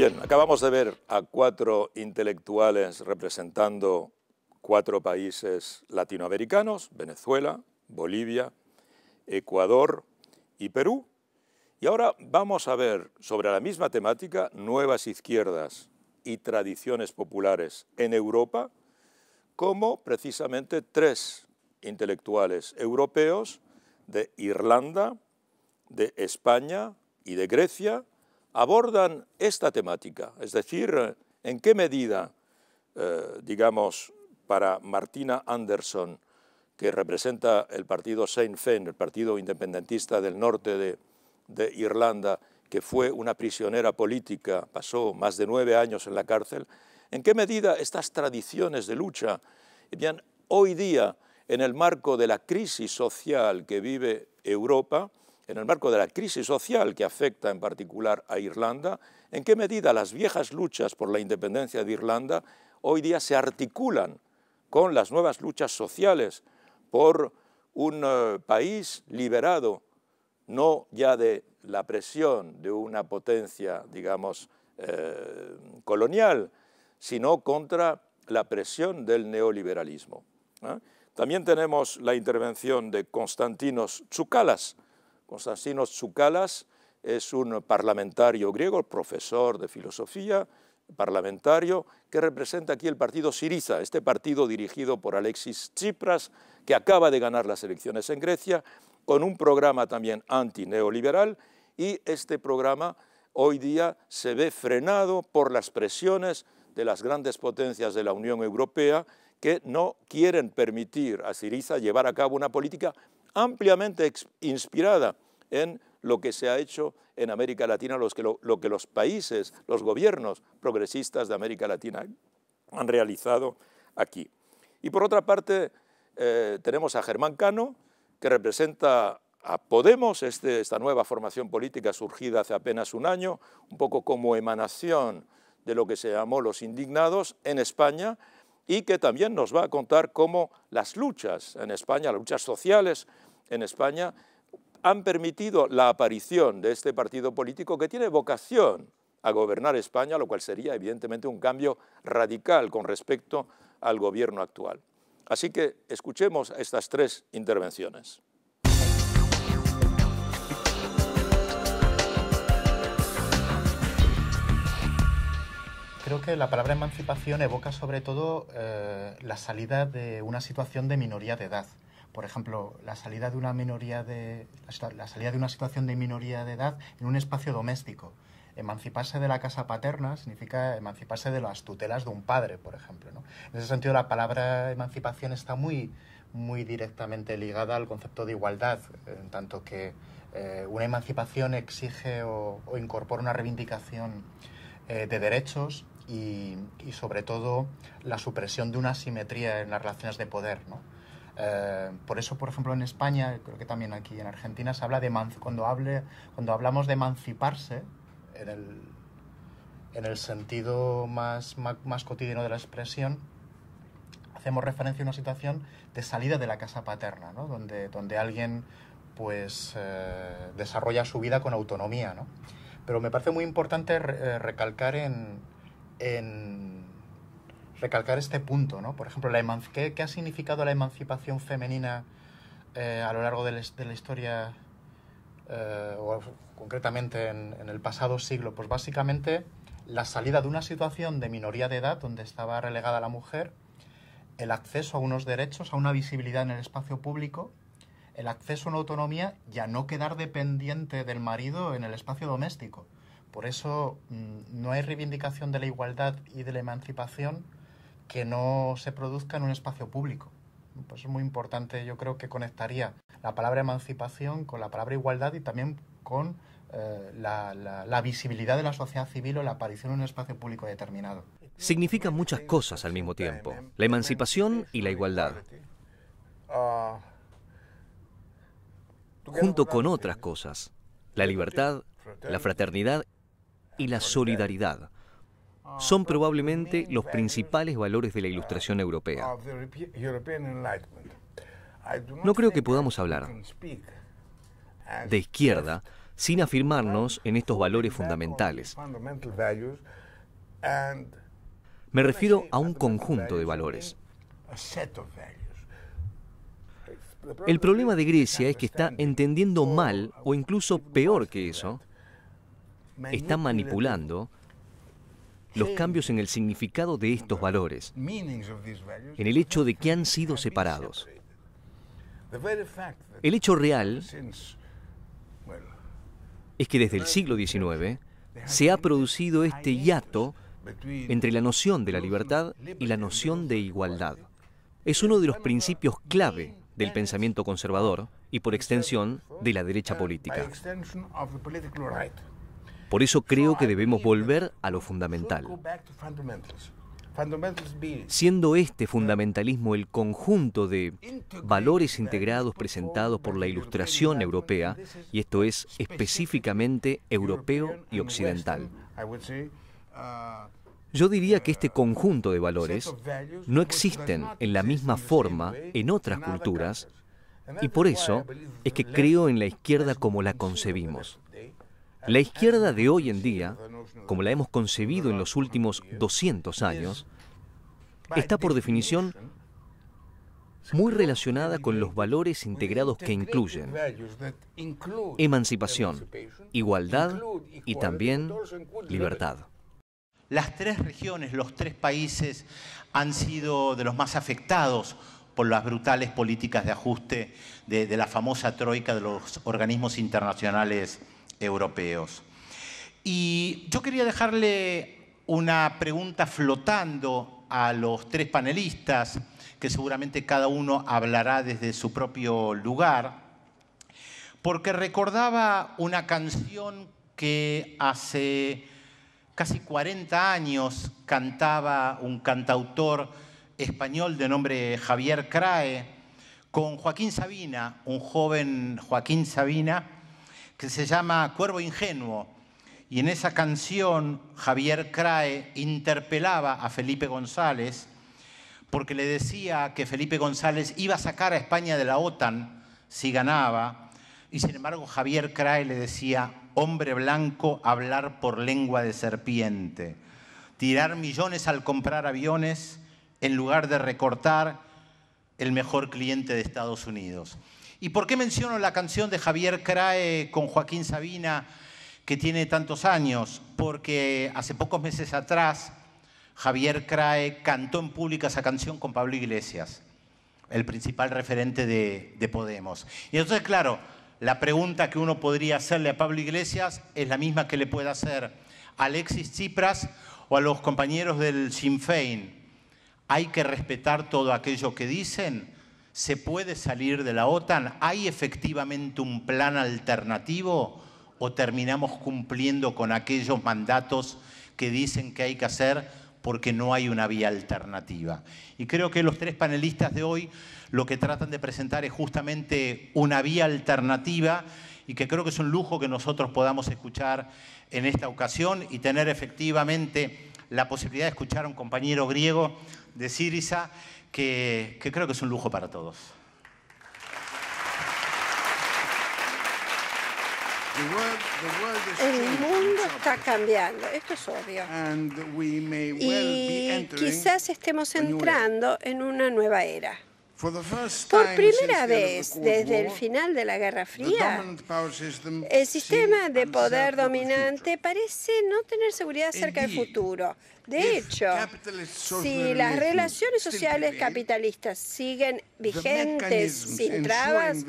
Bien, acabamos de ver a 4 intelectuales representando 4 países latinoamericanos: Venezuela, Bolivia, Ecuador y Perú. Y ahora vamos a ver sobre la misma temática nuevas izquierdas y tradiciones populares en Europa, como precisamente 3 intelectuales europeos de Irlanda, de España y de Grecia abordan esta temática, es decir, en qué medida, digamos, para Martina Anderson, que representa el partido Sinn Féin, el partido independentista del norte de Irlanda, que fue una prisionera política, pasó más de 9 años en la cárcel, en qué medida estas tradiciones de lucha, bien, hoy día, en el marco de la crisis social que vive Europa, en el marco de la crisis social que afecta en particular a Irlanda, en qué medida las viejas luchas por la independencia de Irlanda hoy día se articulan con las nuevas luchas sociales por un país liberado, no ya de la presión de una potencia, digamos, colonial, sino contra la presión del neoliberalismo. También tenemos la intervención de Konstantinos Tsoukalas. Konstantinos Tsoukalas es un parlamentario griego, profesor de filosofía, parlamentario, que representa aquí el partido Syriza, este partido dirigido por Alexis Tsipras, que acaba de ganar las elecciones en Grecia, con un programa también antineoliberal, y este programa hoy día se ve frenado por las presiones de las grandes potencias de la Unión Europea, que no quieren permitir a Syriza llevar a cabo una política ampliamente inspirada en lo que se ha hecho en América Latina, lo que los países, los gobiernos progresistas de América Latina han realizado aquí. Y por otra parte, tenemos a Germán Cano, que representa a Podemos, esta nueva formación política surgida hace apenas un año, un poco como emanación de lo que se llamó los indignados en España, y que también nos va a contar cómo las luchas en España, las luchas sociales en España, han permitido la aparición de este partido político que tiene vocación a gobernar España, lo cual sería evidentemente un cambio radical con respecto al gobierno actual. Así que escuchemos estas 3 intervenciones. Creo que la palabra emancipación evoca sobre todo la salida de una situación de minoría de edad. Por ejemplo, la salida de una situación de minoría de edad en un espacio doméstico. Emanciparse de la casa paterna significa emanciparse de las tutelas de un padre, por ejemplo, ¿no? En ese sentido, la palabra emancipación está muy directamente ligada al concepto de igualdad, en tanto que una emancipación exige o incorpora una reivindicación de derechos y sobre todo la supresión de una asimetría en las relaciones de poder, ¿no? Por eso, por ejemplo, en España, creo que también aquí en Argentina, se habla de cuando hablamos de emanciparse, en el sentido más cotidiano de la expresión, hacemos referencia a una situación de salida de la casa paterna, ¿no? donde alguien pues desarrolla su vida con autonomía, ¿no? Pero me parece muy importante recalcar recalcar este punto, ¿no? Por ejemplo, ¿qué ha significado la emancipación femenina a lo largo de la historia, o concretamente en el pasado siglo? Pues básicamente la salida de una situación de minoría de edad donde estaba relegada la mujer, el acceso a unos derechos, a una visibilidad en el espacio público, el acceso a una autonomía y a no quedar dependiente del marido en el espacio doméstico. Por eso no hay reivindicación de la igualdad y de la emancipación que no se produzca en un espacio público. Pues es muy importante, yo creo que conectaría la palabra emancipación con la palabra igualdad y también con la visibilidad de la sociedad civil o la aparición en un espacio público determinado. Significan muchas cosas al mismo tiempo, la emancipación y la igualdad, junto con otras cosas, la libertad, la fraternidad y la solidaridad. Son probablemente los principales valores de la Ilustración europea. No creo que podamos hablar de izquierda sin afirmarnos en estos valores fundamentales. Me refiero a un conjunto de valores. El problema de Grecia es que está entendiendo mal, o incluso peor que eso, está manipulando los cambios en el significado de estos valores, en el hecho de que han sido separados. El hecho real es que desde el siglo XIX se ha producido este hiato entre la noción de la libertad y la noción de igualdad. Es uno de los principios clave del pensamiento conservador y, por extensión, de la derecha política. Por eso creo que debemos volver a lo fundamental. Siendo este fundamentalismo el conjunto de valores integrados presentados por la Ilustración europea, y esto es específicamente europeo y occidental. Yo diría que este conjunto de valores no existen en la misma forma en otras culturas, y por eso es que creo en la izquierda como la concebimos. La izquierda de hoy en día, como la hemos concebido en los últimos 200 años, está por definición muy relacionada con los valores integrados que incluyen emancipación, igualdad y también libertad. Las tres regiones, los tres países han sido de los más afectados por las brutales políticas de ajuste de la famosa troika de los organismos internacionales europeos. Y yo quería dejarle una pregunta flotando a los tres panelistas, que seguramente cada uno hablará desde su propio lugar, porque recordaba una canción que hace casi 40 años cantaba un cantautor español de nombre Javier Crae con Joaquín Sabina, un joven Joaquín Sabina, que se llama Cuervo Ingenuo. Y en esa canción Javier Crae interpelaba a Felipe González porque le decía que Felipe González iba a sacar a España de la OTAN si ganaba, y sin embargo Javier Crae le decía: hombre blanco, hablar por lengua de serpiente, tirar millones al comprar aviones en lugar de recortar el mejor cliente de Estados Unidos. ¿Y por qué menciono la canción de Javier Crae con Joaquín Sabina, que tiene tantos años? Porque hace pocos meses atrás Javier Crae cantó en público esa canción con Pablo Iglesias, el principal referente de Podemos. Y entonces, claro, la pregunta que uno podría hacerle a Pablo Iglesias es la misma que le puede hacer a Alexis Tsipras o a los compañeros del Sinn Féin. ¿Hay que respetar todo aquello que dicen? ¿Se puede salir de la OTAN? ¿Hay efectivamente un plan alternativo? ¿O terminamos cumpliendo con aquellos mandatos que dicen que hay que hacer porque no hay una vía alternativa? Y creo que los tres panelistas de hoy lo que tratan de presentar es justamente una vía alternativa, y que creo que es un lujo que nosotros podamos escuchar en esta ocasión y tener efectivamente la posibilidad de escuchar a un compañero griego de Syriza, que creo que es un lujo para todos. El mundo está cambiando, esto es obvio. Y quizás estemos entrando en una nueva era. Por primera vez desde el final de la Guerra Fría, el sistema de poder dominante parece no tener seguridad acerca del futuro. De hecho, si las relaciones sociales capitalistas siguen vigentes sin trabas,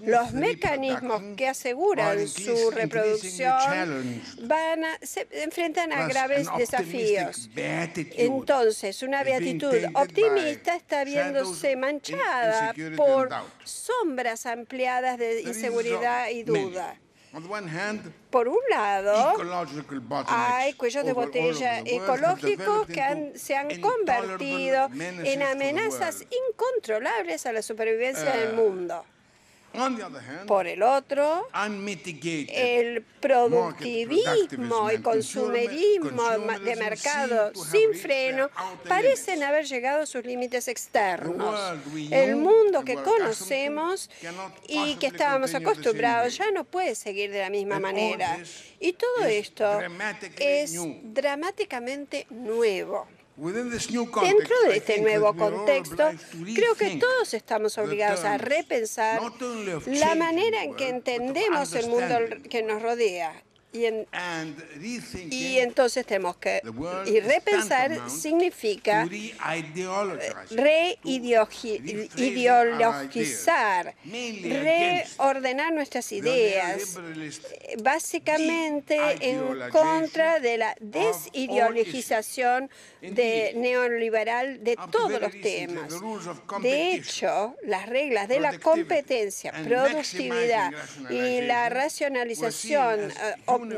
los mecanismos que aseguran su reproducción se enfrentan a graves desafíos. Entonces, una beatitud optimista está viéndose manchada por sombras ampliadas de inseguridad y duda. Por un lado, hay cuellos de botella ecológicos que se han convertido en amenazas incontrolables a la supervivencia del mundo. Por el otro, el productivismo y consumerismo de mercado sin freno parecen haber llegado a sus límites externos. El mundo que conocemos y que estábamos acostumbrados ya no puede seguir de la misma manera. Y todo esto es dramáticamente nuevo. Dentro de este nuevo contexto, creo que todos estamos obligados a repensar la manera en que entendemos el mundo que nos rodea. Y entonces tenemos que repensar significa reideologizar, reordenar nuestras ideas, básicamente en contra de la desideologización neoliberal de todos los temas. De hecho, las reglas de la competencia, productividad y la racionalización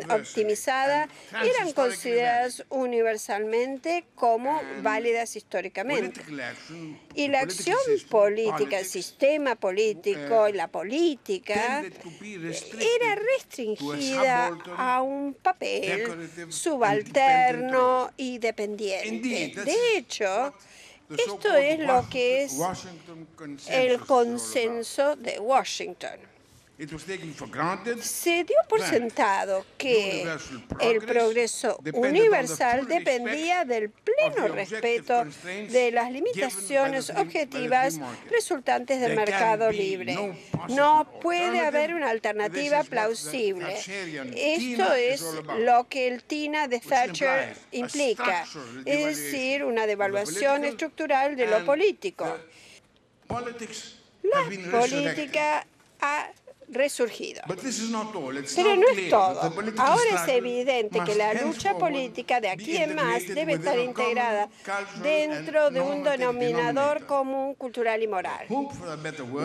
optimizada eran consideradas universalmente como válidas históricamente. Y la acción política, el sistema político y la política era restringida a un papel subalterno y dependiente. De hecho, esto es lo que es el consenso de Washington. Se dio por sentado que el progreso universal dependía del pleno respeto de las limitaciones objetivas resultantes del mercado libre. No puede haber una alternativa plausible. Esto es lo que el TINA de Thatcher implica, es decir, una devaluación estructural de lo político. La política ha resurgido. Pero no es todo. Ahora es evidente que la lucha política de aquí en más debe estar integrada dentro de un denominador común cultural y moral.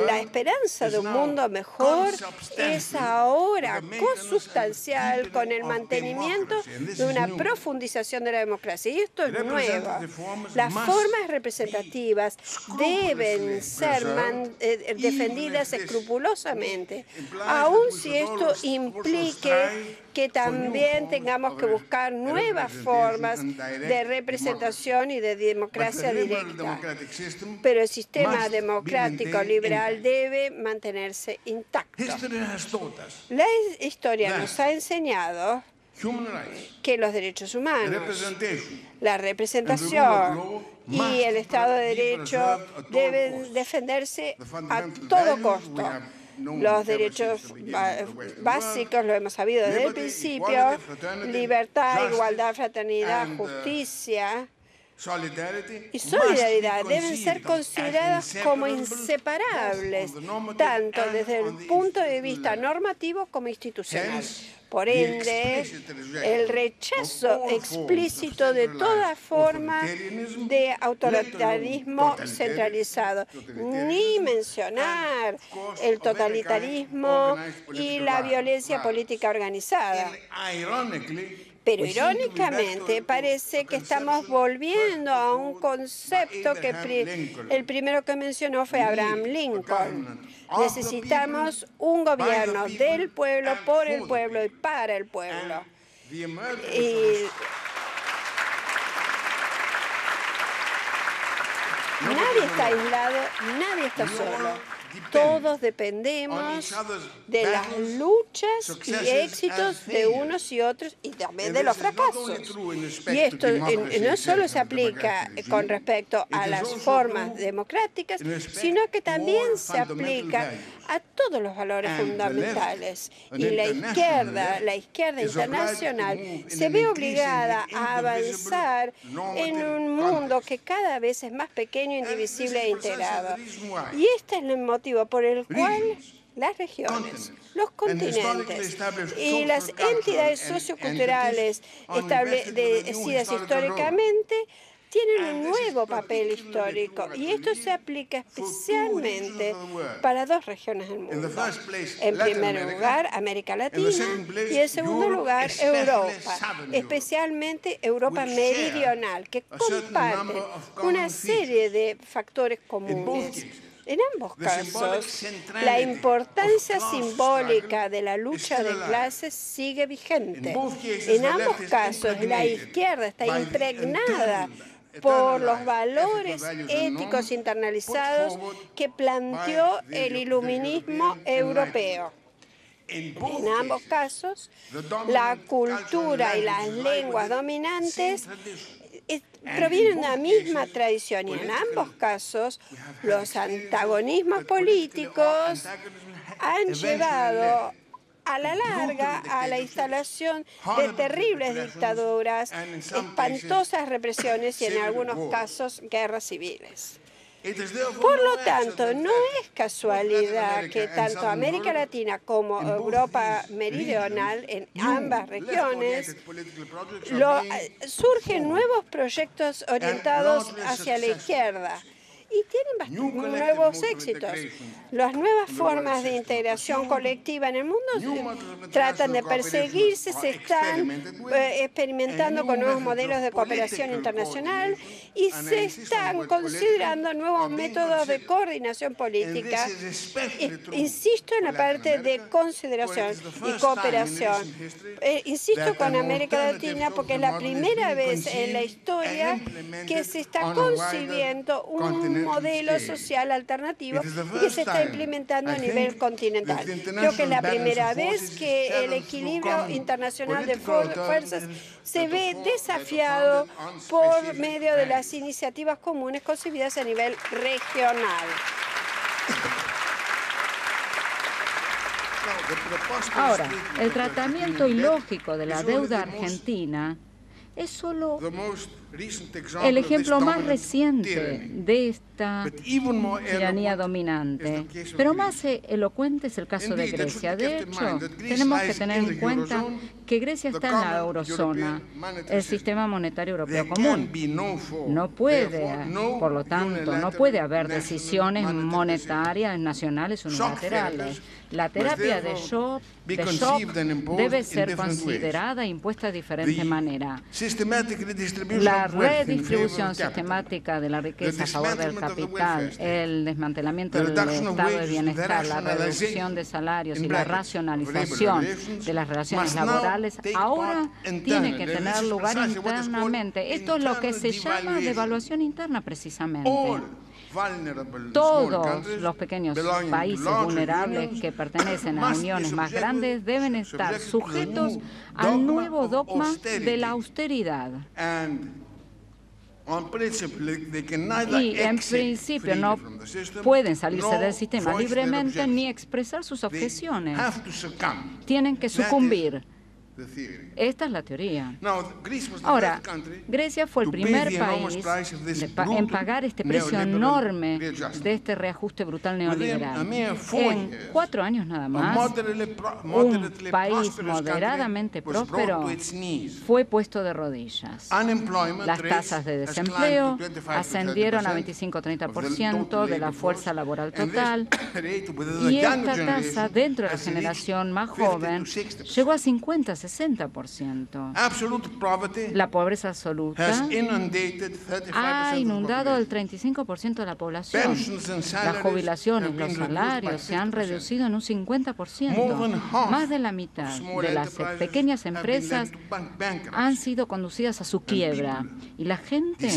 La esperanza de un mundo mejor es ahora consubstancial con el mantenimiento de una profundización de la democracia. Y esto es nuevo. Las formas representativas deben ser defendidas escrupulosamente, aun si esto implique que también tengamos que buscar nuevas formas de representación y de democracia directa. Pero el sistema democrático liberal debe mantenerse intacto. La historia nos ha enseñado que los derechos humanos, la representación y el Estado de Derecho deben defenderse a todo costo. Los derechos básicos, lo hemos sabido desde el principio: libertad, igualdad, fraternidad, justicia y solidaridad deben ser consideradas como inseparables, tanto desde el punto de vista normativo como institucional. Por ende, el rechazo explícito de toda forma de autoritarismo centralizado, ni mencionar el totalitarismo y la violencia política organizada. Pero irónicamente parece que estamos volviendo a un concepto que el primero que mencionó fue Abraham Lincoln. Necesitamos un gobierno del pueblo, por el pueblo y para el pueblo. Nadie está aislado, nadie está solo. Todos dependemos de las luchas y éxitos de unos y otros y también de los fracasos. Y esto no solo se aplica con respecto a las formas democráticas, sino que también se aplica a todos los valores fundamentales. Y la izquierda internacional, se ve obligada a avanzar en un mundo que cada vez es más pequeño, indivisible e integrado. Y este es el motivo por el cual las regiones, los continentes y las entidades socioculturales establecidas históricamente tienen un nuevo papel histórico, y esto se aplica especialmente para dos regiones del mundo. En primer lugar, América Latina, y en segundo lugar, Europa, especialmente Europa meridional, que comparten una serie de factores comunes. En ambos casos, la importancia simbólica de la lucha de clases sigue vigente. En ambos casos, la izquierda está impregnada por los valores éticos internalizados que planteó el iluminismo europeo. En ambos casos, la cultura y las lenguas dominantes provienen de la misma tradición y en ambos casos los antagonismos políticos han llevado a la larga a la instalación de terribles dictaduras, espantosas represiones y en algunos casos guerras civiles. Por lo tanto, no es casualidad que tanto América Latina como Europa Meridional, en ambas regiones, surgen nuevos proyectos orientados hacia la izquierda y tienen nuevos éxitos. Las nuevas formas de integración colectiva en el mundo tratan de perseguirse, se están experimentando con nuevos modelos de cooperación internacional y se están considerando nuevos métodos de coordinación política. Insisto en la parte de consideración y cooperación. Insisto con América Latina porque es la primera vez en la historia que se está concibiendo un modelo social alternativo y que se está implementando a nivel continental. Creo que es la primera vez que el equilibrio internacional de fuerzas se ve desafiado por medio de las iniciativas comunes concebidas a nivel regional. Ahora, el tratamiento ilógico de la deuda argentina es solo el ejemplo más reciente de esta tiranía dominante. Pero más elocuente es el caso de Grecia. De hecho, tenemos que tener en cuenta que Grecia está en la eurozona, el sistema monetario europeo común. No puede, por lo tanto, no puede haber decisiones monetarias nacionales unilaterales. La terapia de shock debe ser considerada e impuesta de diferente manera. La redistribución sistemática de la riqueza a favor del capital, el desmantelamiento del estado de bienestar, la reducción de salarios y la racionalización de las relaciones laborales ahora tiene que tener lugar internamente. Esto es lo que se llama devaluación interna precisamente. Todos los pequeños países vulnerables que pertenecen a uniones más grandes deben estar sujetos al nuevo dogma de la austeridad. Y en principio no pueden salirse del sistema libremente ni expresar sus objeciones. Tienen que sucumbir. Esta es la teoría. Ahora, Grecia fue el primer país en pagar este precio enorme de este reajuste brutal neoliberal. En 4 años nada más, un país moderadamente próspero fue puesto de rodillas. Las tasas de desempleo ascendieron a 25-30% de la fuerza laboral total y esta tasa dentro de la generación más joven llegó a 50-60%. La pobreza absoluta ha inundado el 35% de la población. Las jubilaciones, los salarios se han reducido en un 50%. Más de la mitad de las pequeñas empresas han sido conducidas a su quiebra. Y la gente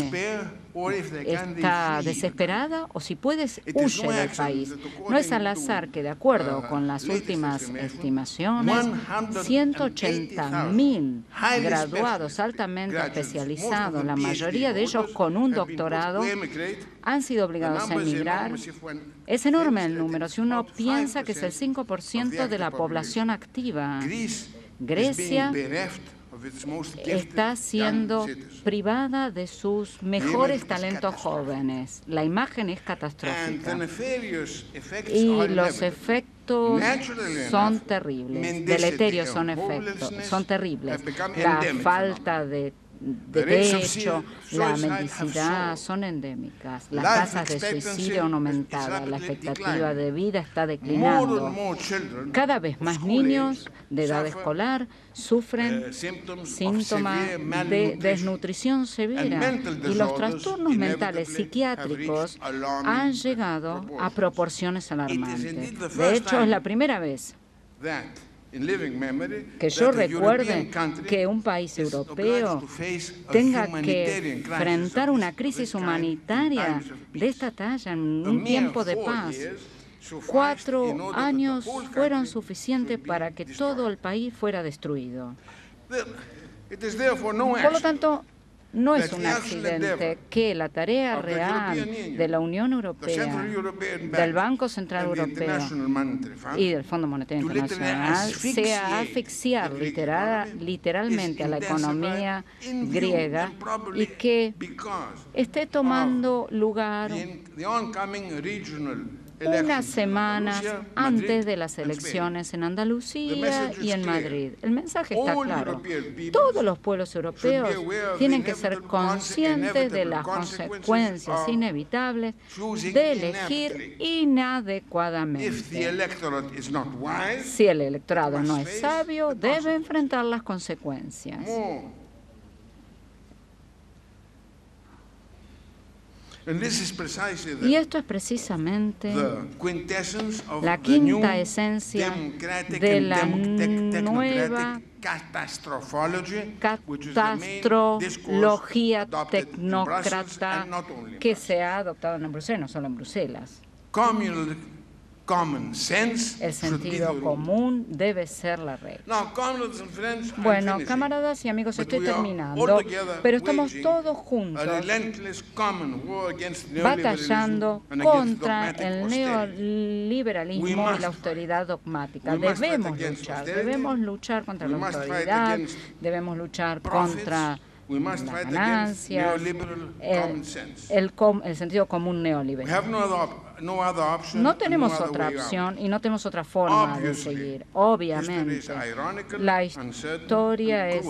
está desesperada o si puedes huye del país. No es al azar que de acuerdo con las últimas estimaciones, 180.000 graduados altamente especializados, la mayoría de ellos con un doctorado, han sido obligados a emigrar. Es enorme el número si uno piensa que es el 5% de la población activa. Grecia está siendo privada de sus mejores talentos jóvenes. La imagen es catastrófica. Y los efectos son terribles. Deleterios son terribles. La falta de de techo, la mendicidad son endémicas. Las tasas de suicidio han aumentado, la expectativa de vida está declinando. Cada vez más niños de edad escolar sufren síntomas de desnutrición severa y los trastornos mentales psiquiátricos han llegado a proporciones alarmantes. De hecho, es la primera vez que yo recuerde que un país europeo tenga que enfrentar una crisis humanitaria de esta talla en un tiempo de paz. 4 años fueron suficientes para que todo el país fuera destruido. Por lo tanto, no es un accidente que la tarea real de la Unión Europea, del Banco Central Europeo y del Fondo Monetario Internacional sea asfixiar literalmente a la economía griega y que esté tomando lugar unas semanas antes de las elecciones en Andalucía y en Madrid. El mensaje está claro. Todos los pueblos europeos tienen que ser conscientes de las consecuencias inevitables de elegir inadecuadamente. Si el electorado no es sabio, debe enfrentar las consecuencias. Y esto es precisamente la quinta esencia de la nueva catastrología tecnócrata que se ha adoptado en Bruselas, no solo en Bruselas. El sentido común debe ser la regla. Bueno, camaradas y amigos, estoy terminando, pero estamos todos juntos batallando contra el neoliberalismo y la austeridad dogmática. Debemos luchar contra la autoridad, debemos luchar contra las ganancias, el sentido común neoliberal. No tenemos otra opción y no tenemos otra forma de seguir. Obviamente, la historia es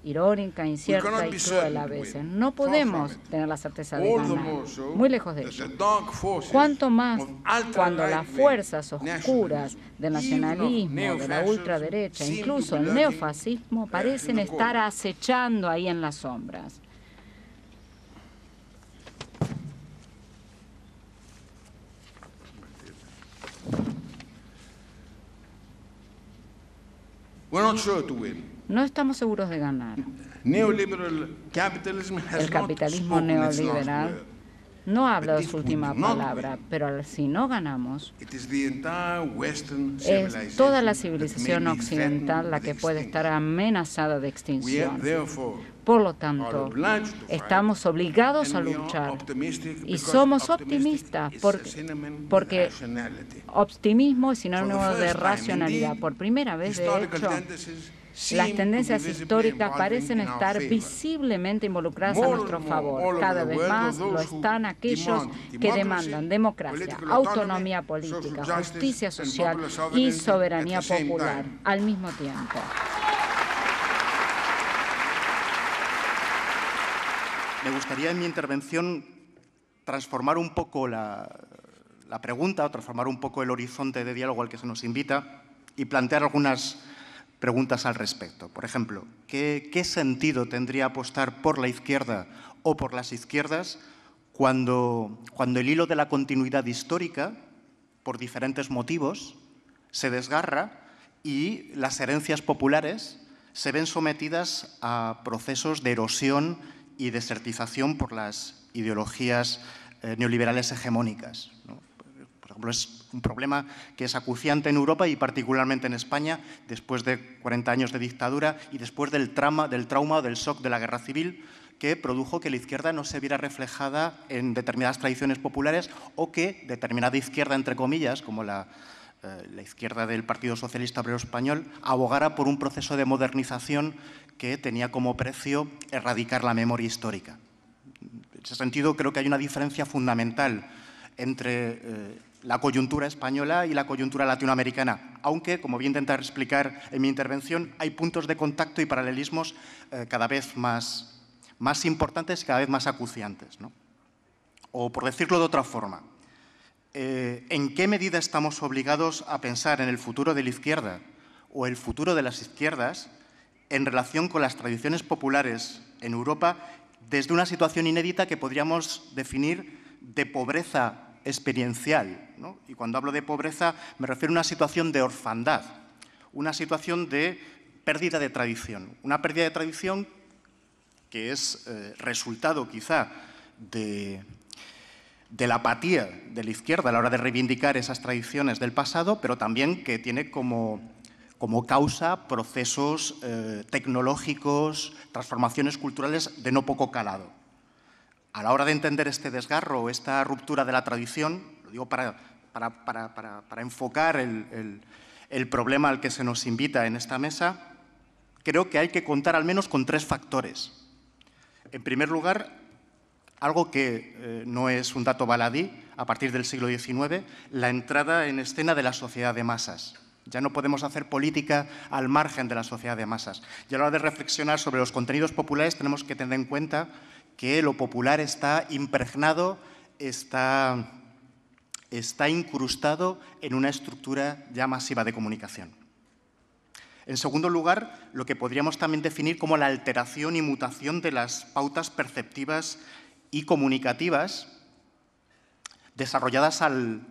irónica, incierta y cruel a veces. No podemos tener la certeza de ganar. Muy lejos de ello. Cuanto más cuando las fuerzas oscuras del nacionalismo, de la ultraderecha, incluso el neofascismo, parecen estar acechando ahí en las sombras. No estamos seguros de ganar. El capitalismo neoliberal no habla de su última palabra, pero si no ganamos, es toda la civilización occidental la que puede estar amenazada de extinción. Por lo tanto, estamos obligados a luchar y somos optimistas porque optimismo es sinónimo de racionalidad. Por primera vez, de hecho, las tendencias históricas parecen estar visiblemente involucradas a nuestro favor. Cada vez más lo están aquellos que demandan democracia, autonomía política, justicia social y soberanía popular al mismo tiempo. Me gustaría en mi intervención transformar un poco la pregunta, o transformar un poco el horizonte de diálogo al que se nos invita y plantear algunas preguntas al respecto. Por ejemplo, ¿qué sentido tendría apostar por la izquierda o por las izquierdas cuando el hilo de la continuidad histórica, por diferentes motivos, se desgarra y las herencias populares se ven sometidas a procesos de erosión y desertización por las ideologías neoliberales hegemónicas, ¿no? Por ejemplo, es un problema que es acuciante en Europa y particularmente en España después de 40 años de dictadura y después del trauma o del shock de la guerra civil que produjo que la izquierda no se viera reflejada en determinadas tradiciones populares o que determinada izquierda, entre comillas, como la izquierda del Partido Socialista Obrero Español, abogara por un proceso de modernización que tenía como precio erradicar la memoria histórica. En ese sentido, creo que hay una diferencia fundamental entre la coyuntura española y la coyuntura latinoamericana, aunque, como voy a intentar explicar en mi intervención, hay puntos de contacto y paralelismos cada vez más más importantes y cada vez más acuciantes, ¿no? O, por decirlo de otra forma, ¿en qué medida estamos obligados a pensar en el futuro de la izquierda o el futuro de las izquierdas en relación con las tradiciones populares en Europa desde una situación inédita que podríamos definir de pobreza experiencial, ¿no? Y cuando hablo de pobreza me refiero a una situación de orfandad, una situación de pérdida de tradición, una pérdida de tradición que es resultado quizá de la apatía de la izquierda a la hora de reivindicar esas tradiciones del pasado, pero también que tiene como causa procesos tecnológicos, transformaciones culturales de no poco calado. A la hora de entender este desgarro o esta ruptura de la tradición, lo digo para enfocar el problema al que se nos invita en esta mesa, creo que hay que contar al menos con 3 factores. En primer lugar, algo que no es un dato baladí, a partir del siglo XIX, la entrada en escena de la sociedad de masas. Ya no podemos hacer política al margen de la sociedad de masas. Y a la hora de reflexionar sobre los contenidos populares tenemos que tener en cuenta que lo popular está impregnado, está incrustado en una estructura ya masiva de comunicación. En segundo lugar, lo que podríamos también definir como la alteración y mutación de las pautas perceptivas y comunicativas desarrolladas al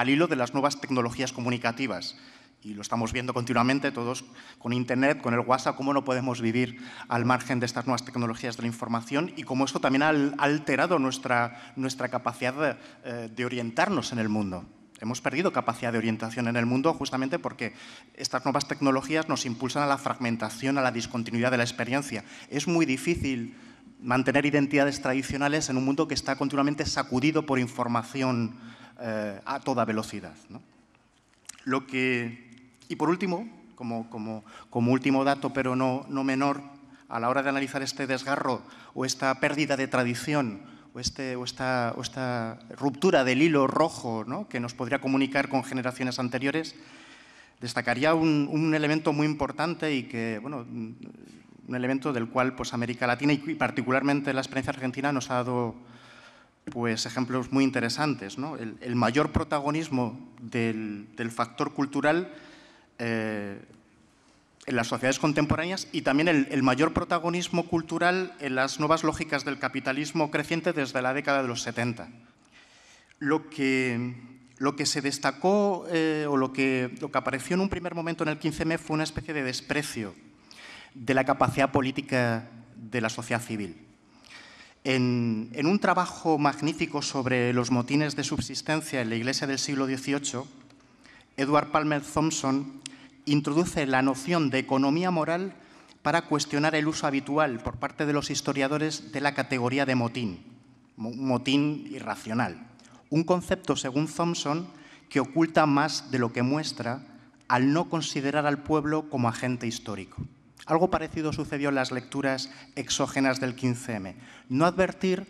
hilo de las nuevas tecnologías comunicativas. Y lo estamos viendo continuamente todos con Internet, con el WhatsApp, cómo no podemos vivir al margen de estas nuevas tecnologías de la información y cómo esto también ha alterado nuestra capacidad de orientarnos en el mundo. Hemos perdido capacidad de orientación en el mundo justamente porque estas nuevas tecnologías nos impulsan a la fragmentación, a la discontinuidad de la experiencia. Es muy difícil mantener identidades tradicionales en un mundo que está continuamente sacudido por información a toda velocidad, ¿no? Y por último, como último dato, pero no menor, a la hora de analizar este desgarro o esta pérdida de tradición o esta ruptura del hilo rojo, ¿no?, que nos podría comunicar con generaciones anteriores, destacaría un elemento muy importante y que, bueno, un elemento del cual pues, América Latina y particularmente la experiencia argentina nos ha dado pues, ejemplos muy interesantes, ¿no? El mayor protagonismo del factor cultural en las sociedades contemporáneas y también el mayor protagonismo cultural en las nuevas lógicas del capitalismo creciente desde la década de los 70. Lo que se destacó o lo que apareció en un primer momento en el 15M fue una especie de desprecio de la capacidad política de la sociedad civil. En un trabajo magnífico sobre los motines de subsistencia en la Iglesia del siglo XVIII, Edward Palmer Thompson introduce la noción de economía moral para cuestionar el uso habitual por parte de los historiadores de la categoría de motín, un motín irracional. Un concepto, según Thompson, que oculta más de lo que muestra al no considerar al pueblo como agente histórico. Algo parecido sucedió en las lecturas exógenas del 15M. No advertir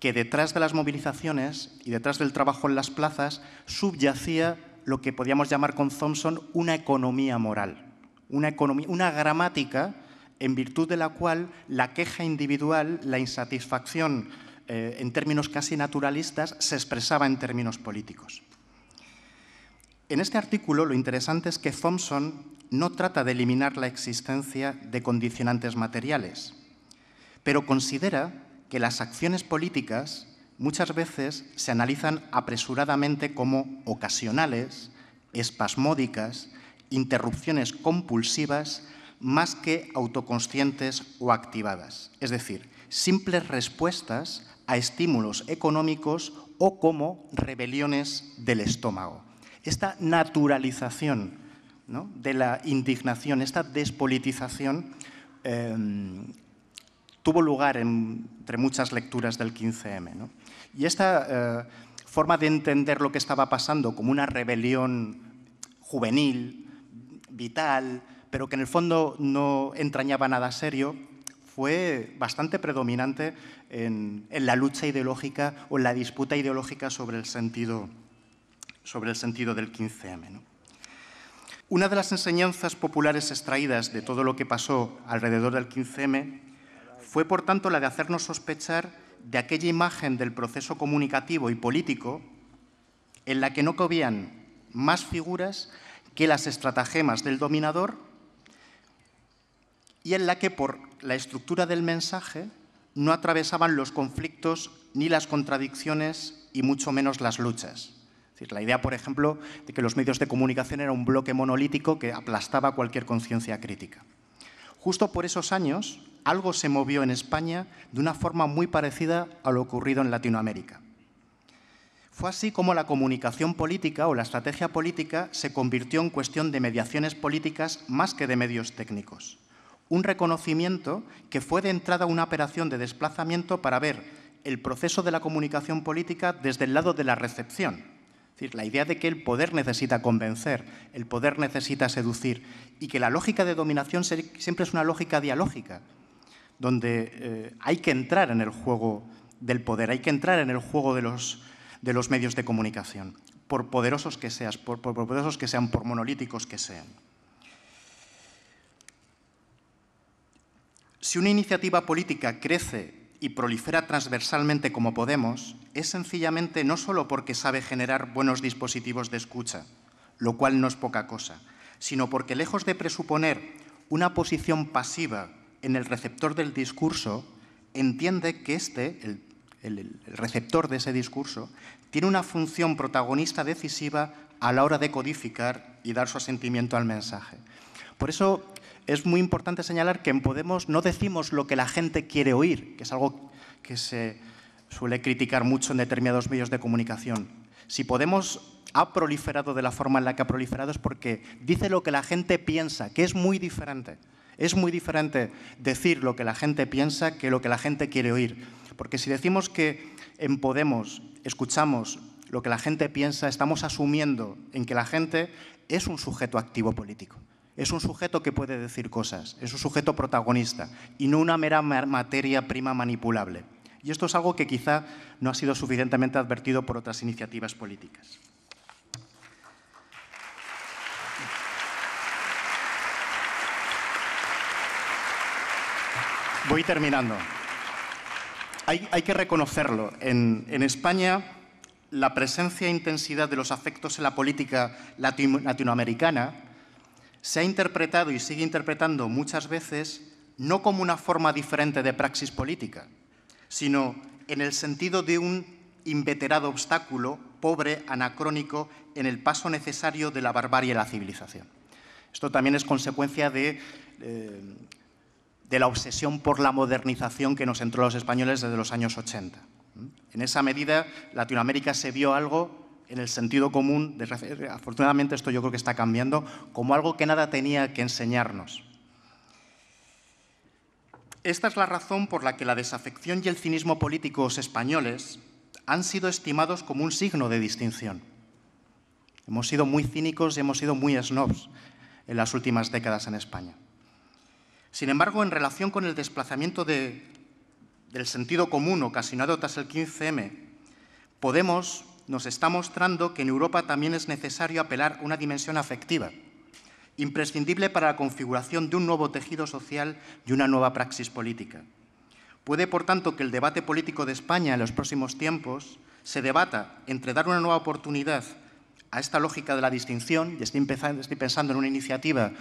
que detrás de las movilizaciones y detrás del trabajo en las plazas subyacía lo que podíamos llamar con Thompson una economía moral, una gramática en virtud de la cual la queja individual, la insatisfacción en términos casi naturalistas, se expresaba en términos políticos. En este artículo lo interesante es que Thompson no trata de eliminar la existencia de condicionantes materiales, pero considera que las acciones políticas muchas veces se analizan apresuradamente como ocasionales, espasmódicas, interrupciones compulsivas, más que autoconscientes o activadas. Es decir, simples respuestas a estímulos económicos o como rebeliones del estómago. Esta naturalización, ¿no?, de la indignación, esta despolitización, tuvo lugar entre muchas lecturas del 15M, ¿no? Y esta forma de entender lo que estaba pasando como una rebelión juvenil, vital, pero que en el fondo no entrañaba nada serio, fue bastante predominante en la lucha ideológica o en la disputa ideológica sobre el sentido del 15M, ¿no? Una de las enseñanzas populares extraídas de todo lo que pasó alrededor del 15M fue, por tanto, la de hacernos sospechar de aquella imagen del proceso comunicativo y político en la que no cabían más figuras que las estratagemas del dominador y en la que, por la estructura del mensaje, no atravesaban los conflictos ni las contradicciones y mucho menos las luchas. Es decir, la idea, por ejemplo, de que los medios de comunicación era un bloque monolítico que aplastaba cualquier conciencia crítica. Justo por esos años, algo se movió en España de una forma muy parecida a lo ocurrido en Latinoamérica. Fue así como la comunicación política o la estrategia política se convirtió en cuestión de mediaciones políticas más que de medios técnicos. Un reconocimiento que fue de entrada una operación de desplazamiento para ver el proceso de la comunicación política desde el lado de la recepción. Es decir, la idea de que el poder necesita convencer, el poder necesita seducir y que la lógica de dominación siempre es una lógica dialógica, donde hay que entrar en el juego del poder, hay que entrar en el juego de los medios de comunicación, por poderosos que sean, por monolíticos que sean. Si una iniciativa política crece y prolifera transversalmente como Podemos, es sencillamente no solo porque sabe generar buenos dispositivos de escucha, lo cual no es poca cosa, sino porque, lejos de presuponer una posición pasiva en el receptor del discurso, entiende que el receptor de ese discurso, tiene una función protagonista decisiva a la hora de codificar y dar su asentimiento al mensaje. Por eso es muy importante señalar que en Podemos no decimos lo que la gente quiere oír, que es algo que se suele criticar mucho en determinados medios de comunicación. Si Podemos ha proliferado de la forma en la que ha proliferado es porque dice lo que la gente piensa, que es muy diferente. Es muy diferente decir lo que la gente piensa que lo que la gente quiere oír. Porque si decimos que en Podemos escuchamos lo que la gente piensa, estamos asumiendo en que la gente es un sujeto activo político. Es un sujeto que puede decir cosas, es un sujeto protagonista y no una mera materia prima manipulable. Y esto es algo que quizá no ha sido suficientemente advertido por otras iniciativas políticas. Voy terminando. Hay que reconocerlo. En España, la presencia e intensidad de los afectos en la política latinoamericana se ha interpretado y sigue interpretando muchas veces no como una forma diferente de praxis política, sino en el sentido de un inveterado obstáculo, pobre, anacrónico, en el paso necesario de la barbarie a la civilización. Esto también es consecuencia de la obsesión por la modernización que nos entró a los españoles desde los años 80. En esa medida, Latinoamérica se vio algo en el sentido común, afortunadamente esto yo creo que está cambiando, como algo que nada tenía que enseñarnos. Esta es la razón por la que la desafección y el cinismo políticos españoles han sido estimados como un signo de distinción. Hemos sido muy cínicos y hemos sido muy snobs en las últimas décadas en España. Sin embargo, en relación con el desplazamiento del sentido común ocasionado tras el 15M, Podemos nos está mostrando que en Europa también es necesario apelar a una dimensión afectiva, imprescindible para la configuración de un nuevo tejido social y una nueva praxis política. Puede, por tanto, que el debate político de España en los próximos tiempos se debata entre dar una nueva oportunidad a esta lógica de la distinción, y estoy pensando en una iniciativa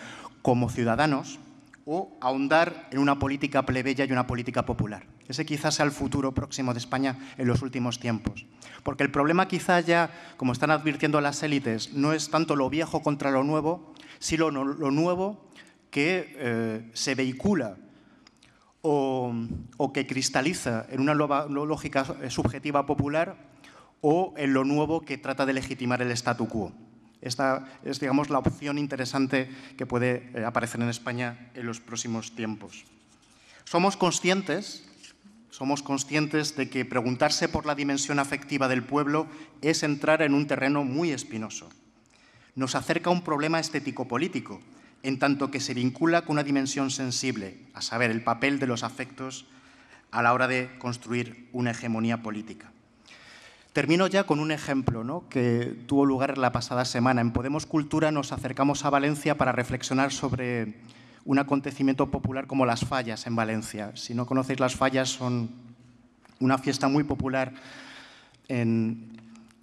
como Ciudadanos, o ahondar en una política plebeya y una política popular. Ese quizás sea el futuro próximo de España en los últimos tiempos. Porque el problema quizá ya, como están advirtiendo las élites, no es tanto lo viejo contra lo nuevo, sino lo nuevo que se vehicula o que cristaliza en una nueva lógica subjetiva popular o en lo nuevo que trata de legitimar el statu quo. Esta es, digamos, la opción interesante que puede aparecer en España en los próximos tiempos. Somos conscientes de que preguntarse por la dimensión afectiva del pueblo es entrar en un terreno muy espinoso. Nos acerca a un problema estético-político, en tanto que se vincula con una dimensión sensible, a saber, el papel de los afectos a la hora de construir una hegemonía política. Termino ya con un ejemplo, ¿no?, que tuvo lugar la pasada semana. En Podemos Cultura nos acercamos a Valencia para reflexionar sobre un acontecimiento popular como las fallas en Valencia. Si no conocéis, las fallas son una fiesta muy popular en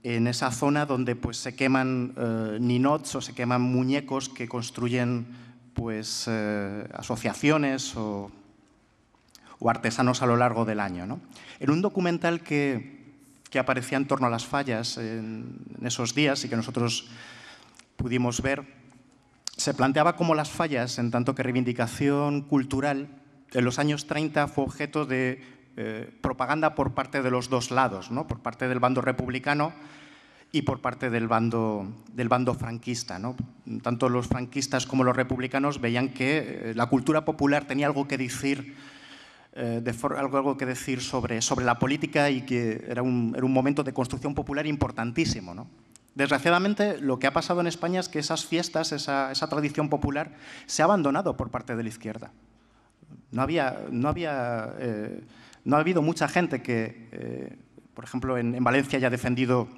esa zona donde pues, se queman ninots o se queman muñecos que construyen pues, asociaciones o artesanos a lo largo del año, ¿no? En un documental que aparecía en torno a las fallas en esos días y que nosotros pudimos ver, se planteaba cómo las fallas, en tanto que reivindicación cultural, en los años 30 fue objeto de propaganda por parte de los dos lados, ¿no? Por parte del bando republicano y por parte del bando franquista, ¿no? Tanto los franquistas como los republicanos veían que la cultura popular tenía algo que decir, algo que decir sobre la política y que era un momento de construcción popular importantísimo, ¿no? Desgraciadamente, lo que ha pasado en España es que esas fiestas, esa tradición popular, se ha abandonado por parte de la izquierda. No ha habido mucha gente que, por ejemplo, en Valencia haya defendido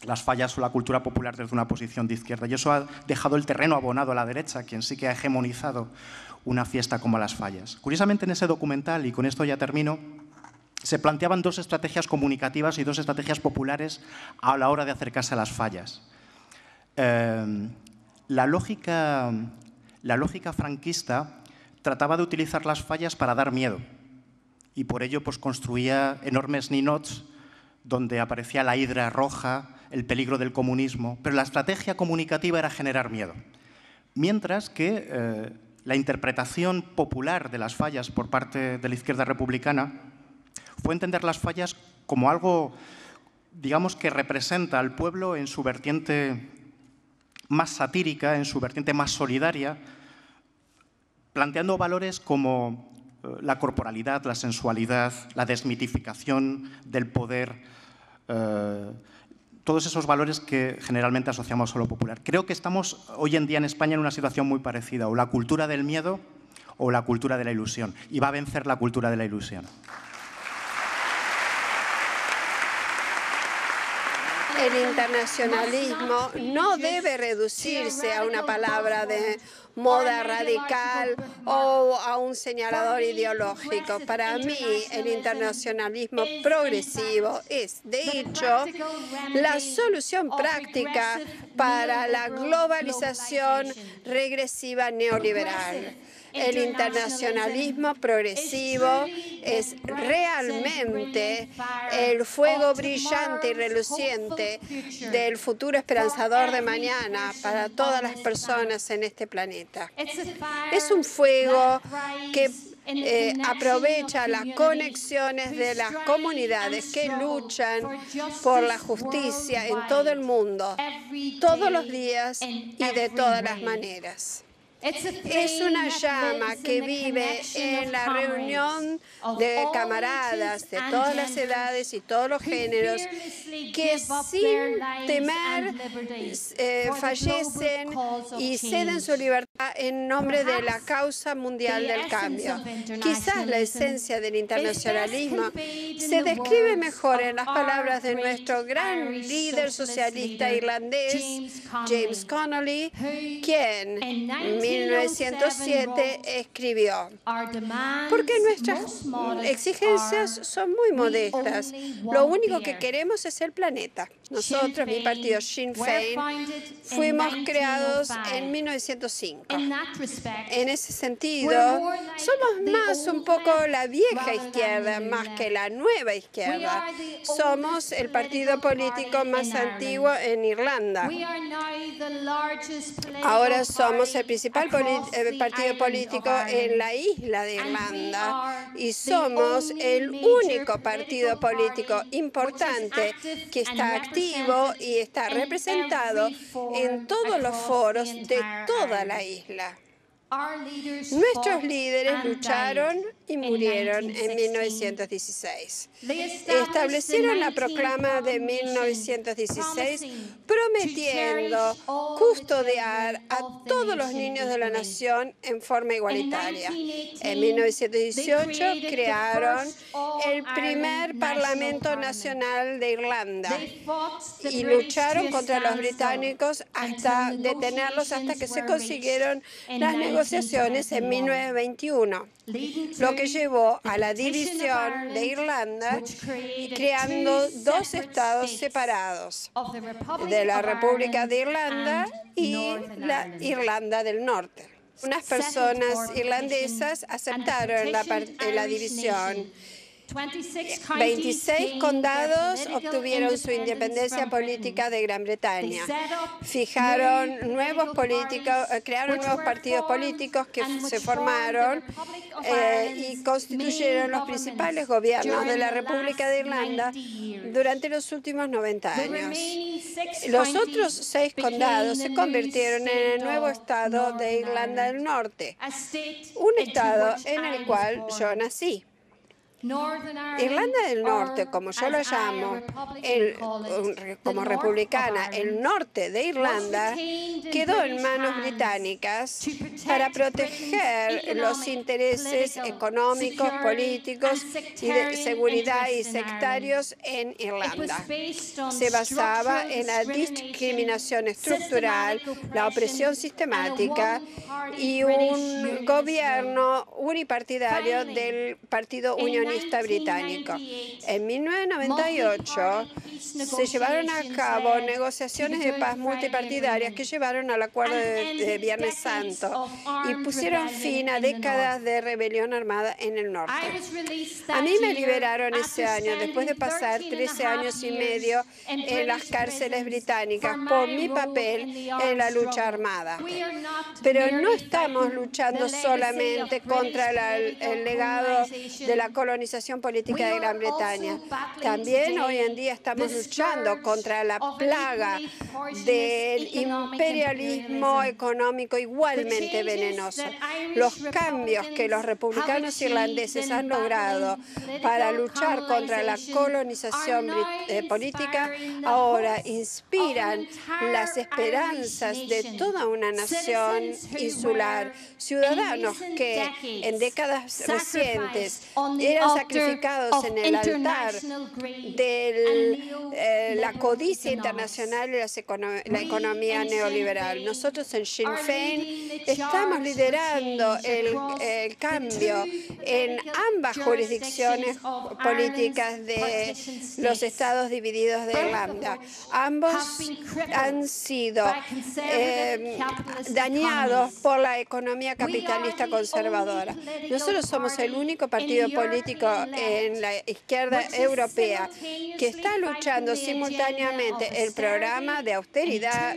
las fallas o la cultura popular desde una posición de izquierda. Y eso ha dejado el terreno abonado a la derecha, quien sí que ha hegemonizado una fiesta como las fallas. Curiosamente, en ese documental, y con esto ya termino, se planteaban dos estrategias comunicativas y dos estrategias populares a la hora de acercarse a las fallas. La lógica franquista trataba de utilizar las fallas para dar miedo y por ello pues, construía enormes ninots donde aparecía la hidra roja, el peligro del comunismo, pero la estrategia comunicativa era generar miedo. Mientras que la interpretación popular de las fallas por parte de la izquierda republicana fue entender las fallas como algo, digamos, que representa al pueblo en su vertiente más satírica, en su vertiente más solidaria, planteando valores como la corporalidad, la sensualidad, la desmitificación del poder, todos esos valores que generalmente asociamos a lo popular. Creo que estamos hoy en día en España en una situación muy parecida, o la cultura del miedo o la cultura de la ilusión, y va a vencer la cultura de la ilusión. El internacionalismo no debe reducirse a una palabra de moda radical o a un señalador ideológico. Para mí, el internacionalismo progresivo es, de hecho, la solución práctica para la globalización regresiva neoliberal. El internacionalismo progresivo es realmente el fuego brillante y reluciente del futuro esperanzador de mañana para todas las personas en este planeta. Es un fuego que aprovecha las conexiones de las comunidades que luchan por la justicia en todo el mundo, todos los días y de todas las maneras. Es una llama que vive en la reunión de camaradas de todas las edades y todos los géneros que sin temer fallecen y ceden su libertad en nombre de la causa mundial del cambio. Quizás la esencia del internacionalismo se describe mejor en las palabras de nuestro gran líder socialista irlandés, James Connolly, quien en 1907 escribió: porque nuestras exigencias son muy modestas. Lo único que queremos es el planeta. Nosotros, mi partido Sinn Féin, fuimos creados en 1905. En ese sentido, somos más un poco la vieja izquierda, más que la nueva izquierda. Somos el partido político más antiguo en Irlanda. Ahora somos el principal partido político en la isla de Irlanda y somos el único partido político importante que está activo y está representado en todos los foros de toda la isla. Nuestros líderes lucharon y murieron en 1916. Establecieron la proclama de 1916 prometiendo prometiendo custodiar a todos los niños de la nación en forma igualitaria. En 1918 crearon el primer Parlamento Nacional de Irlanda y lucharon contra los británicos hasta detenerlos hasta que se consiguieron las negociaciones en 1921, lo que llevó a la división de Irlanda, creando dos estados separados, de la República de Irlanda y la Irlanda del Norte. Unas personas irlandesas aceptaron la división. 26 condados obtuvieron su independencia política de Gran Bretaña. Fijaron nuevos políticos, crearon nuevos partidos políticos que se formaron y constituyeron los principales gobiernos de la República de Irlanda durante los últimos 90 años. Los otros 6 condados se convirtieron en el nuevo estado de Irlanda del Norte, un estado en el cual yo nací. Irlanda del Norte, como yo lo llamo, como republicana, el norte de Irlanda quedó en manos británicas para proteger los intereses económicos, políticos y de seguridad y sectarios en Irlanda. Se basaba en la discriminación estructural, la opresión sistemática y un gobierno unipartidario del Partido Unionista Británico. En 1998 se llevaron a cabo negociaciones de paz multipartidarias que llevaron al acuerdo de Viernes Santo y pusieron fin a décadas de rebelión armada en el norte. A mí me liberaron ese año después de pasar 13 años y medio en las cárceles británicas por mi papel en la lucha armada. Pero no estamos luchando solamente contra el legado de la colonización política de Gran Bretaña. También hoy en día estamos luchando contra la plaga del imperialismo económico igualmente venenoso. Los cambios que los republicanos irlandeses han logrado para luchar contra la colonización política ahora inspiran las esperanzas de toda una nación insular. Ciudadanos que en décadas recientes eran sacrificados en el altar de la codicia internacional y la economía neoliberal. Nosotros en Sinn Féin estamos liderando el cambio en ambas jurisdicciones políticas de los estados divididos de Irlanda. Ambos han sido dañados por la economía capitalista conservadora. Nosotros somos el único partido político en la izquierda europea que está luchando simultáneamente el programa de austeridad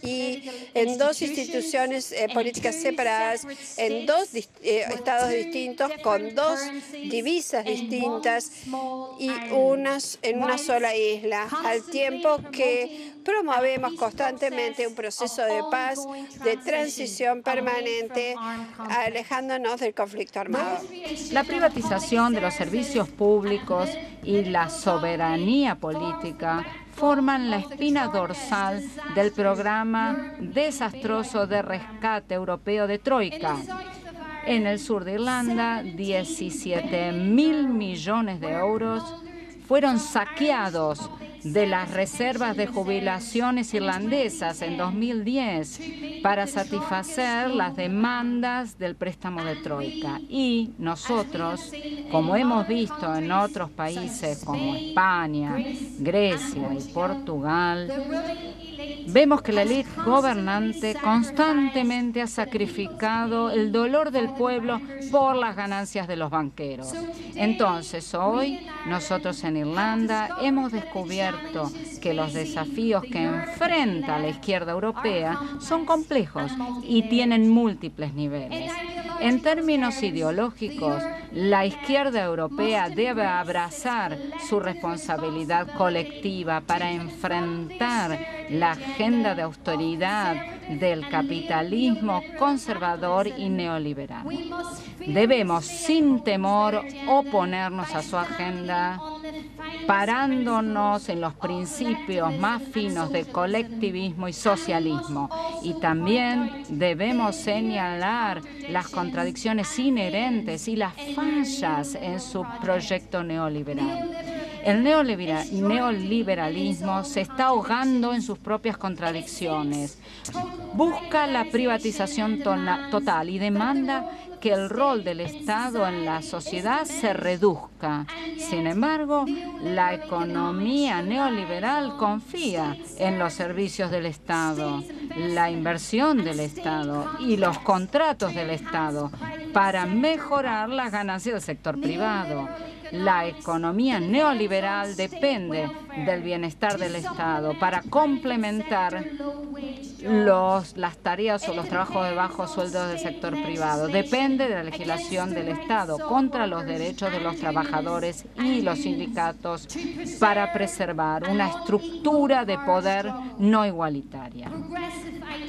y en dos instituciones políticas separadas, en dos estados distintos, con dos divisas distintas y en una sola isla, al tiempo que promovemos constantemente un proceso de paz, de transición permanente, alejándonos del conflicto armado. La privatización de los servicios públicos y la soberanía política forman la espina dorsal del programa desastroso de rescate europeo de Troika. En el sur de Irlanda, 17.000 millones de euros fueron saqueados de las reservas de jubilaciones irlandesas en 2010 para satisfacer las demandas del préstamo de Troika. Y nosotros, como hemos visto en otros países como España, Grecia y Portugal, vemos que la élite gobernante constantemente ha sacrificado el dolor del pueblo por las ganancias de los banqueros. Entonces, hoy, nosotros en Irlanda hemos descubierto que los desafíos que enfrenta la izquierda europea son complejos y tienen múltiples niveles. En términos ideológicos, la izquierda europea debe abrazar su responsabilidad colectiva para enfrentar la agenda de austeridad del capitalismo conservador y neoliberal. Debemos, sin temor, oponernos a su agenda parándonos en los principios más finos de colectivismo y socialismo. Y también debemos señalar las contradicciones inherentes y las fallas en su proyecto neoliberal. El neoliberalismo se está ahogando en sus propias contradicciones. Busca la privatización total y demanda que el rol del Estado en la sociedad se reduzca. Sin embargo, la economía neoliberal confía en los servicios del Estado, la inversión del Estado y los contratos del Estado para mejorar las ganancias del sector privado. La economía neoliberal depende del bienestar del Estado para complementar las tareas o los trabajos de bajo sueldo del sector privado. Depende de la legislación del Estado contra los derechos de los trabajadores y los sindicatos para preservar una estructura de poder no igualitaria.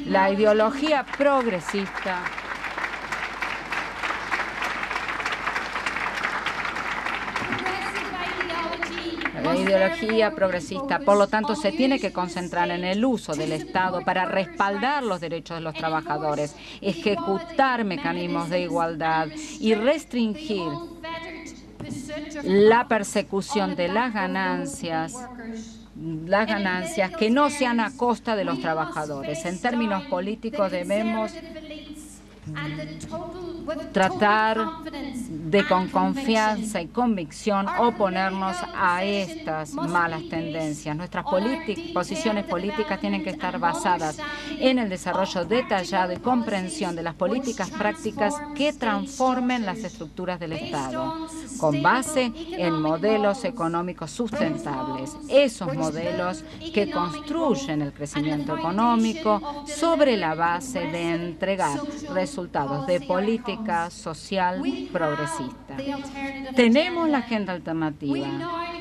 La ideología progresista por lo tanto, se tiene que concentrar en el uso del Estado para respaldar los derechos de los trabajadores, ejecutar mecanismos de igualdad y restringir la persecución de las ganancias que no sean a costa de los trabajadores. En términos políticos debemos tratar de con confianza y convicción oponernos a estas malas tendencias. Nuestras posiciones políticas tienen que estar basadas en el desarrollo detallado y comprensión de las políticas prácticas que transformen las estructuras del Estado, con base en modelos económicos sustentables. Esos modelos que construyen el crecimiento económico sobre la base de entregar resultados de política social progresista. Tenemos la agenda alternativa.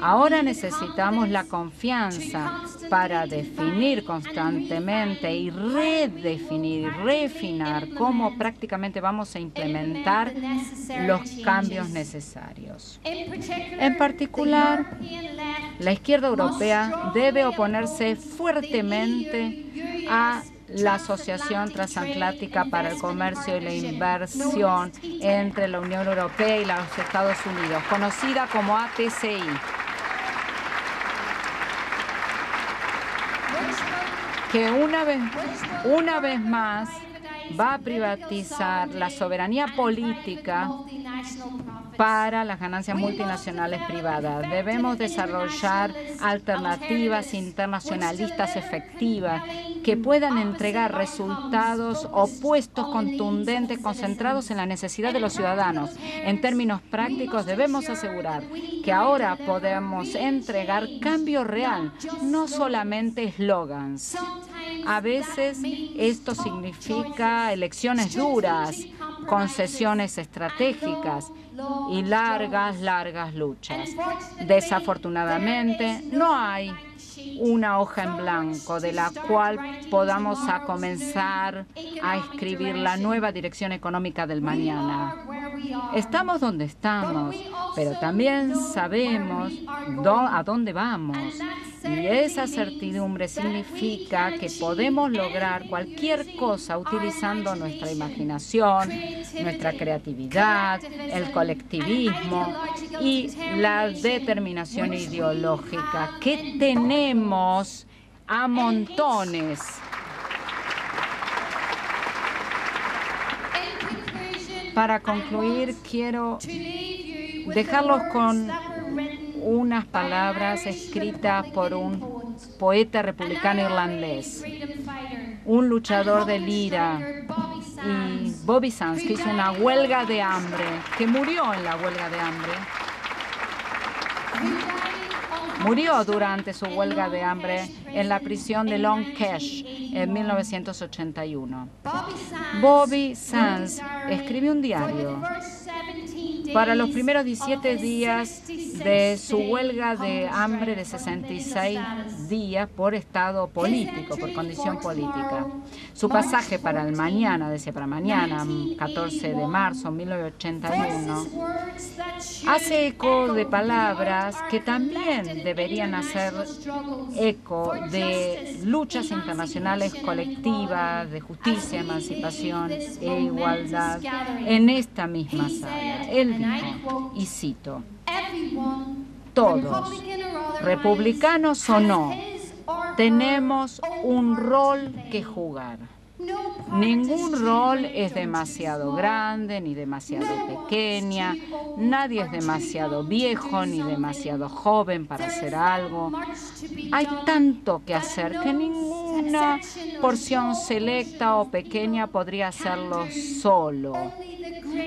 Ahora necesitamos la confianza para definir constantemente y redefinir y refinar cómo prácticamente vamos a implementar los cambios necesarios. En particular, la izquierda europea debe oponerse fuertemente a la Asociación Transatlántica para el Comercio y la Inversión entre la Unión Europea y los Estados Unidos, conocida como ATCI. Que una vez más va a privatizar la soberanía política para las ganancias multinacionales privadas. Debemos desarrollar alternativas internacionalistas efectivas que puedan entregar resultados opuestos, contundentes, concentrados en la necesidad de los ciudadanos. En términos prácticos, debemos asegurar que ahora podemos entregar cambio real, no solamente eslogans. A veces esto significa elecciones duras, concesiones estratégicas y largas luchas. Desafortunadamente, no hay una hoja en blanco de la cual podamos comenzar a escribir la nueva dirección económica del mañana. Estamos donde estamos, pero también sabemos a dónde vamos. Y esa certidumbre significa que podemos lograr cualquier cosa utilizando nuestra imaginación, nuestra creatividad, el colectivismo y la determinación ideológica que tenemos a montones. Para concluir, quiero dejarlos con unas palabras escritas por un poeta republicano irlandés, un luchador del IRA, y Bobby Sands, que hizo una huelga de hambre, que murió en la huelga de hambre. Murió durante su huelga de hambre en la prisión de Long Kesh en 1981. Bobby Sands escribió un diario para los primeros 17 días de su huelga de hambre de 66 días por estado político, por condición política. Su pasaje para el mañana, decía para mañana, 14 de marzo de 1981, hace eco de palabras que también deberían hacer eco de luchas internacionales colectivas, de justicia, emancipación e igualdad en esta misma sala. Él dijo, y cito, todos, republicanos o no, tenemos un rol que jugar. Ningún rol es demasiado grande ni demasiado pequeña, nadie es demasiado viejo ni demasiado joven para hacer algo. Hay tanto que hacer que ninguna porción selecta o pequeña podría hacerlo solo.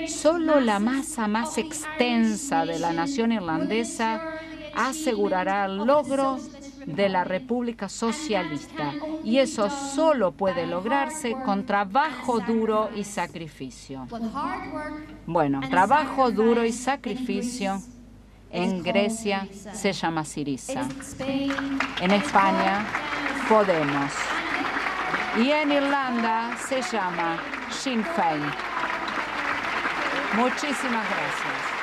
Solo la masa más extensa de la nación irlandesa asegurará el logro de la República Socialista, y eso solo puede lograrse con trabajo duro y sacrificio. Bueno, trabajo duro y sacrificio en Grecia se llama Syriza, en España Podemos y en Irlanda se llama Sinn Féin. Muchísimas gracias.